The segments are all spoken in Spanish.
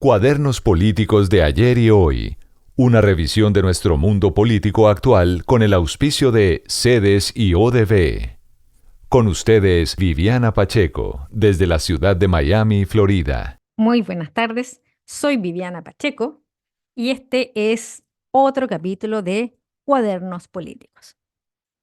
Cuadernos políticos de ayer y hoy. Una revisión de nuestro mundo político actual con el auspicio de CEDES y ODB. Con ustedes, Viviana Pacheco, desde la ciudad de Miami, Florida. Muy buenas tardes, soy Viviana Pacheco y este es otro capítulo de Cuadernos Políticos.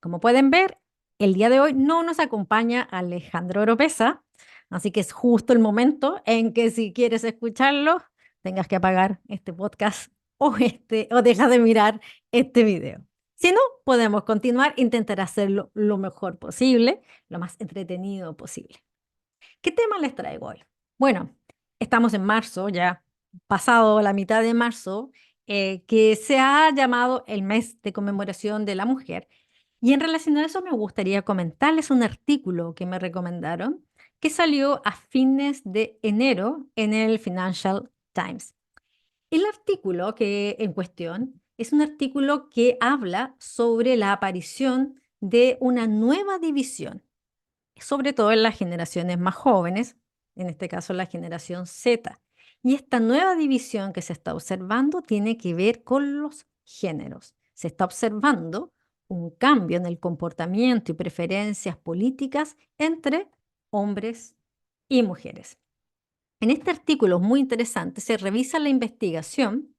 Como pueden ver, el día de hoy no nos acompaña Alejandro Oropesa, así que es justo el momento en que si quieres escucharlo, tengas que apagar este podcast o dejar de mirar este video. Si no, podemos continuar, intentar hacerlo lo mejor posible, lo más entretenido posible. ¿Qué tema les traigo hoy? Bueno, estamos en marzo, ya pasado la mitad de marzo, que se ha llamado el mes de conmemoración de la mujer. Y en relación a eso me gustaría comentarles un artículo que me recomendaron que salió a fines de enero en el Financial Times. El artículo que en cuestión es un artículo que habla sobre la aparición de una nueva división, sobre todo en las generaciones más jóvenes, en este caso la generación Z. Y esta nueva división que se está observando tiene que ver con los géneros. Se está observando un cambio en el comportamiento y preferencias políticas entre hombres y mujeres. En este artículo muy interesante se revisa la investigación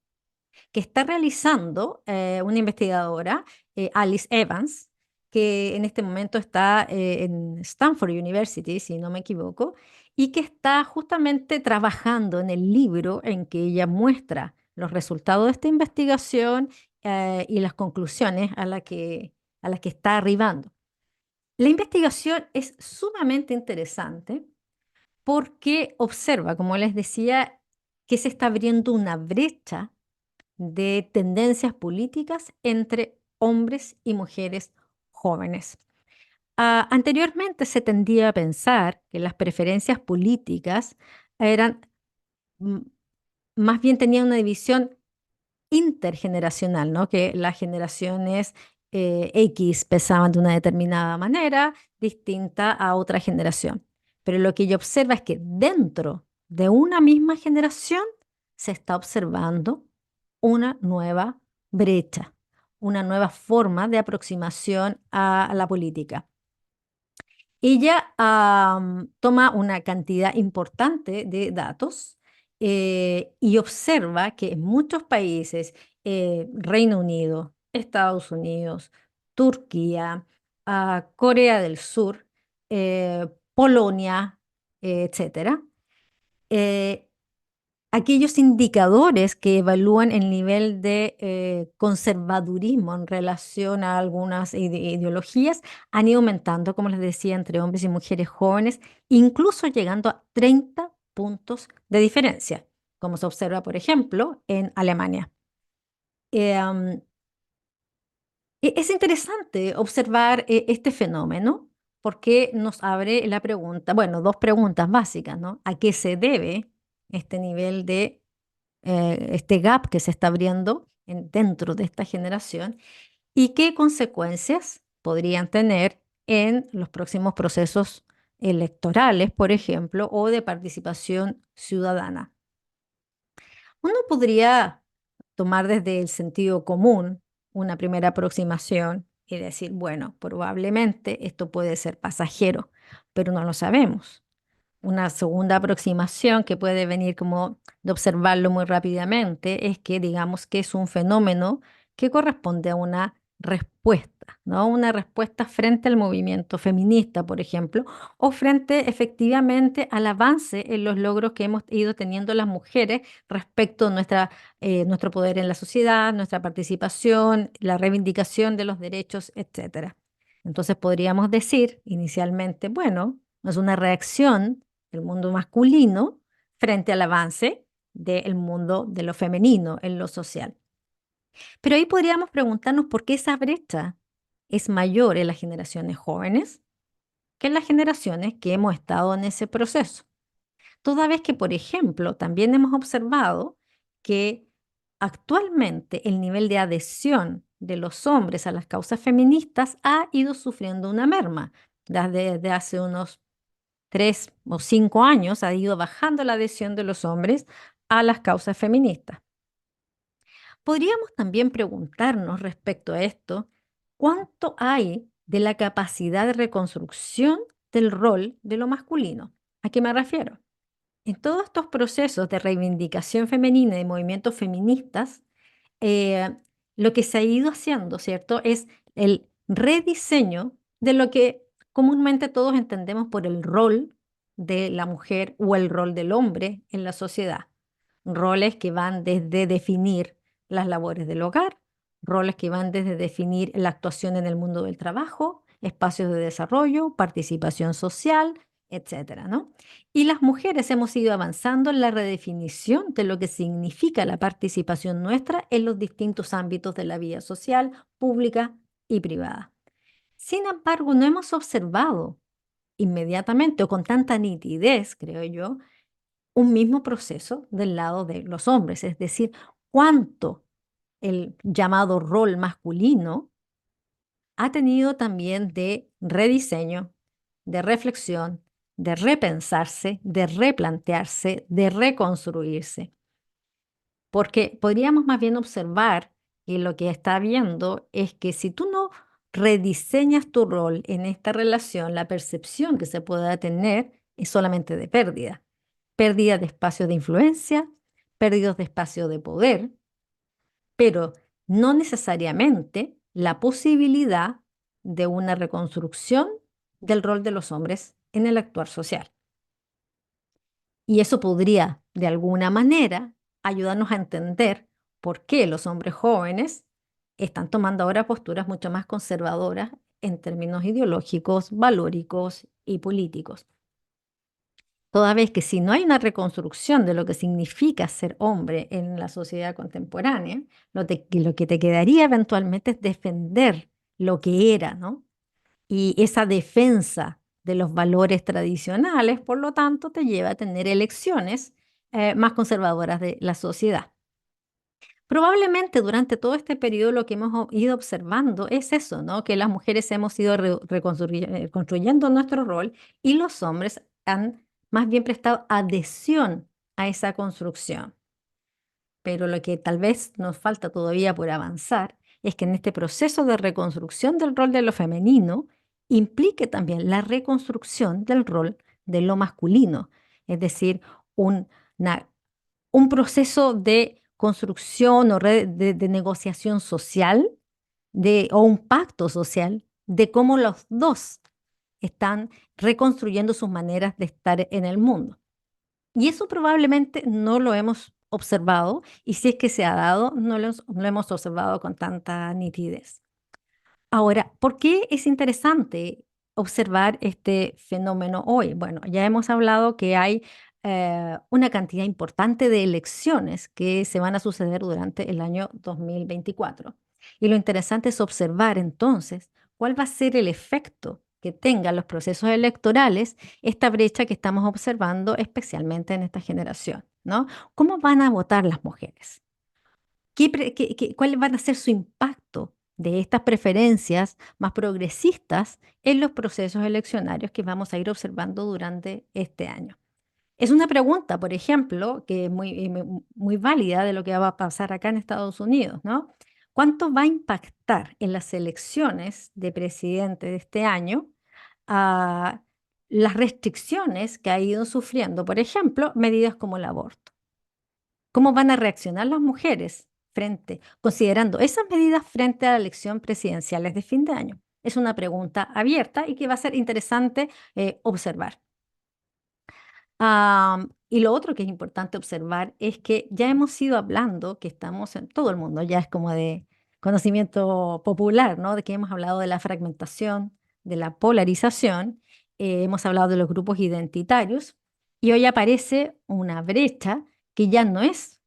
que está realizando una investigadora, Alice Evans, que en este momento está en Stanford University, si no me equivoco, y que está justamente trabajando en el libro en que ella muestra los resultados de esta investigación y las conclusiones a las que está arribando. La investigación es sumamente interesante porque observa, como les decía, que se está abriendo una brecha de tendencias políticas entre hombres y mujeres jóvenes. Anteriormente se tendía a pensar que las preferencias políticas eran, mm, más bien tenían una división intergeneracional, ¿no? Que las generaciones X pensaban de una determinada manera, distinta a otra generación. Pero lo que ella observa es que dentro de una misma generación se está observando una nueva brecha, una nueva forma de aproximación a la política. Ella toma una cantidad importante de datos y observa que en muchos países, Reino Unido, Estados Unidos, Turquía, Corea del Sur, Polonia, etcétera, eh, aquellos indicadores que evalúan el nivel de conservadurismo en relación a algunas ideologías han ido aumentando, como les decía, entre hombres y mujeres jóvenes, incluso llegando a 30 puntos de diferencia, como se observa, por ejemplo, en Alemania. Em, es interesante observar este fenómeno porque nos abre la pregunta, bueno, dos preguntas básicas, ¿no? ¿A qué se debe este nivel de este gap que se está abriendo dentro de esta generación y qué consecuencias podrían tener en los próximos procesos electorales, por ejemplo, o de participación ciudadana? Uno podría tomar desde el sentido común una primera aproximación y decir, bueno, probablemente esto puede ser pasajero, pero no lo sabemos. Una segunda aproximación que puede venir como de observarlo muy rápidamente es que digamos que es un fenómeno que corresponde a una respuesta, ¿no? Una respuesta frente al movimiento feminista, por ejemplo, o frente efectivamente al avance en los logros que hemos ido teniendo las mujeres respecto a nuestro poder en la sociedad, nuestra participación, la reivindicación de los derechos, etcétera. Entonces podríamos decir inicialmente, bueno, es una reacción el mundo masculino frente al avance del mundo de lo femenino en lo social. Pero ahí podríamos preguntarnos por qué esa brecha es mayor en las generaciones jóvenes que en las generaciones que hemos estado en ese proceso. Toda vez que, por ejemplo, también hemos observado que actualmente el nivel de adhesión de los hombres a las causas feministas ha ido sufriendo una merma. Desde hace unos 3 o 5 años ha ido bajando la adhesión de los hombres a las causas feministas. Podríamos también preguntarnos respecto a esto, ¿cuánto hay de la capacidad de reconstrucción del rol de lo masculino? ¿A qué me refiero? En todos estos procesos de reivindicación femenina y movimientos feministas, eh, lo que se ha ido haciendo, ¿cierto? Es el rediseño de lo que comúnmente todos entendemos por el rol de la mujer o el rol del hombre en la sociedad. Roles que van desde definir las labores del hogar, roles que van desde definir la actuación en el mundo del trabajo, espacios de desarrollo, participación social, etcétera, ¿no? Y las mujeres hemos ido avanzando en la redefinición de lo que significa la participación nuestra en los distintos ámbitos de la vida social, pública y privada. Sin embargo, no hemos observado inmediatamente o con tanta nitidez, creo yo, un mismo proceso del lado de los hombres, es decir, cuánto el llamado rol masculino ha tenido también de rediseño, de reflexión, de repensarse, de replantearse, de reconstruirse. Porque podríamos más bien observar que lo que está viendo es que si tú no rediseñas tu rol en esta relación, la percepción que se pueda tener es solamente de pérdida. Pérdida de espacio de influencia, pérdidas de espacio de poder, pero no necesariamente la posibilidad de una reconstrucción del rol de los hombres en el actuar social. Y eso podría, de alguna manera, ayudarnos a entender por qué los hombres jóvenes están tomando ahora posturas mucho más conservadoras en términos ideológicos, valóricos y políticos. Toda vez que si no hay una reconstrucción de lo que significa ser hombre en la sociedad contemporánea, lo que te quedaría eventualmente es defender lo que era, ¿no? Y esa defensa de los valores tradicionales, por lo tanto, te lleva a tener elecciones más conservadoras de la sociedad. Probablemente durante todo este periodo lo que hemos ido observando es eso, ¿no? Que las mujeres hemos ido construyendo nuestro rol y los hombres han más bien prestado adhesión a esa construcción. Pero lo que tal vez nos falta todavía por avanzar es que en este proceso de reconstrucción del rol de lo femenino implique también la reconstrucción del rol de lo masculino, es decir, una un proceso de construcción o de negociación social o un pacto social de cómo los dos están reconstruyendo sus maneras de estar en el mundo. Y eso probablemente no lo hemos observado y si es que se ha dado, no lo hemos observado con tanta nitidez. Ahora, ¿por qué es interesante observar este fenómeno hoy? Bueno, ya hemos hablado que hay una cantidad importante de elecciones que se van a suceder durante el año 2024. Y lo interesante es observar entonces cuál va a ser el efecto que tengan los procesos electorales, esta brecha que estamos observando especialmente en esta generación, ¿no? ¿Cómo van a votar las mujeres? ¿Cuál van a ser su impacto de estas preferencias más progresistas en los procesos eleccionarios que vamos a ir observando durante este año? Es una pregunta, por ejemplo, que es muy válida de lo que va a pasar acá en Estados Unidos, ¿no? ¿Cuánto va a impactar en las elecciones de presidente de este año a las restricciones que ha ido sufriendo, por ejemplo, medidas como el aborto? ¿Cómo van a reaccionar las mujeres considerando esas medidas frente a las elecciones presidenciales de fin de año? Es una pregunta abierta y que va a ser interesante observar. Y lo otro que es importante observar es que ya hemos ido hablando, que estamos en todo el mundo, ya es como de conocimiento popular, ¿no? De que hemos hablado de la fragmentación, de la polarización, hemos hablado de los grupos identitarios y hoy aparece una brecha que ya no es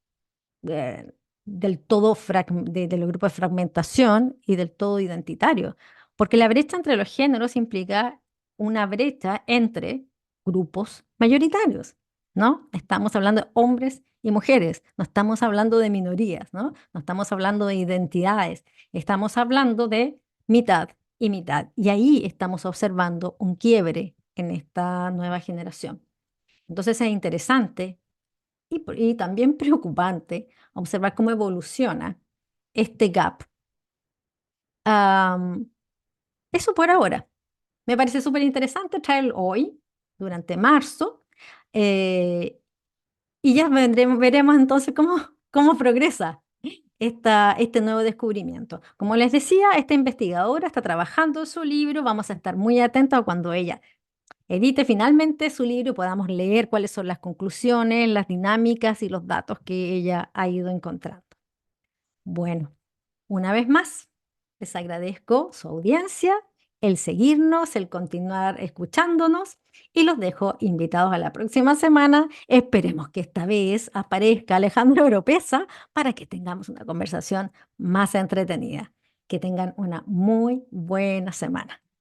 eh, del todo de los grupos de fragmentación y del todo identitario, porque la brecha entre los géneros implica una brecha entre grupos mayoritarios, ¿no? Estamos hablando de hombres y mujeres, no estamos hablando de minorías, ¿no? No estamos hablando de identidades, estamos hablando de mitad y mitad. Y ahí estamos observando un quiebre en esta nueva generación. Entonces es interesante y también preocupante observar cómo evoluciona este gap. Am, Eso por ahora. Me parece súper interesante traerlo hoy, durante marzo, eh, y ya veremos entonces cómo progresa este nuevo descubrimiento. Como les decía, esta investigadora está trabajando en su libro, vamos a estar muy atentos a cuando ella edite finalmente su libro y podamos leer cuáles son las conclusiones, las dinámicas y los datos que ella ha ido encontrando. Bueno, una vez más, les agradezco su audiencia, el seguirnos, el continuar escuchándonos y los dejo invitados a la próxima semana. Esperemos que esta vez aparezca Alejandro Oropesa para que tengamos una conversación más entretenida. Que tengan una muy buena semana.